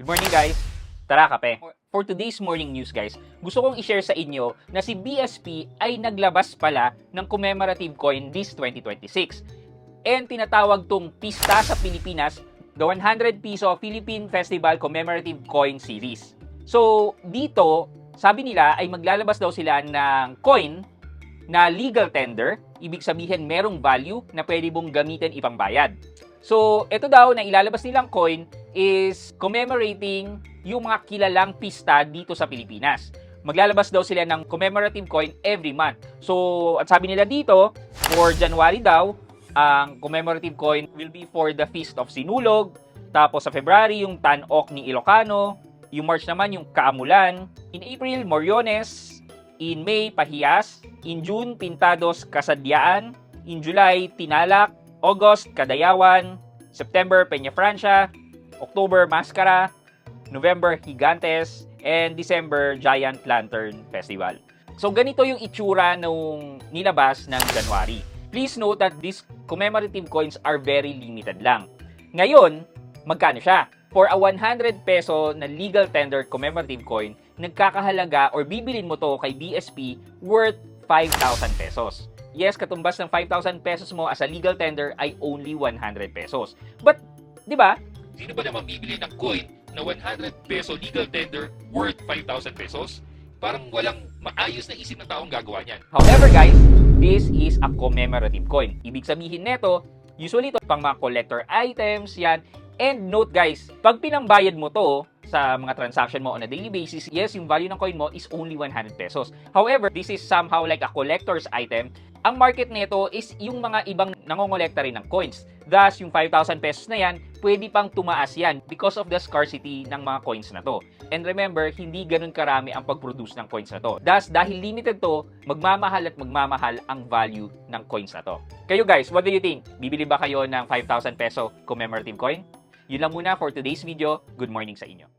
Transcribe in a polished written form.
morning guys! Tara kape! For today's morning news guys, gusto kong i-share sa inyo na si BSP ay naglabas pala ng commemorative coin this 2026. And tinatawag tong pista sa Pilipinas, the 100 Piso Philippine Festival Commemorative Coin Series. So dito, sabi nila ay maglalabas daw sila ng coin na legal tender, ibig sabihin merong value na pwede mong gamitin ipangbayad. So, ito daw na ilalabas nilang coin is commemorating yung mga kilalang pista dito sa Pilipinas. Maglalabas daw sila ng commemorative coin every month. So, at sabi nila dito, for January daw, ang commemorative coin will be for the Feast of Sinulog. Tapos sa February, yung Tan-Ok ni Ilocano. Yung March naman, yung Kaamulan. In April, Moriones. In May, Pahiyas. In June, Pintados, Kasadyaan. In July, Tinalak. August, Kadayawan. September, Peña Francia. October, Mascara. November, Gigantes. And December, Giant Lantern Festival. So, ganito yung itsura nung nilabas ng January. Please note that these commemorative coins are very limited lang. Ngayon, magkano siya? For a 100 peso na legal tender commemorative coin, nagkakahalaga or bibilin mo to kay BSP worth 5,000 pesos. Yes, katumbas ng 5,000 pesos mo as a legal tender ay only 100 pesos. But, di ba? Sino ba naman bibili ng coin na 100 peso legal tender worth 5,000 pesos? Parang walang maayos na isip ng taong gagawa niyan. However guys, this is a commemorative coin. Ibig sabihin neto, usually ito pang mga collector items yan. And note guys, pag pinambayad mo to sa mga transaction mo on a daily basis, yes, yung value ng coin mo is only 100 pesos. However, this is somehow like a collector's item. Ang market nito is yung mga ibang nangongolekta rin ng coins. Thus, yung 5,000 pesos na yan, pwede pang tumaas yan because of the scarcity ng mga coins na to. And remember, hindi ganun karami ang pag-produce ng coins na to. Thus, dahil limited to, magmamahal at magmamahal ang value ng coins na to. Kayo guys, what do you think? Bibili ba kayo ng 5,000 peso commemorative coin? Yun lang muna for today's video. Good morning sa inyo.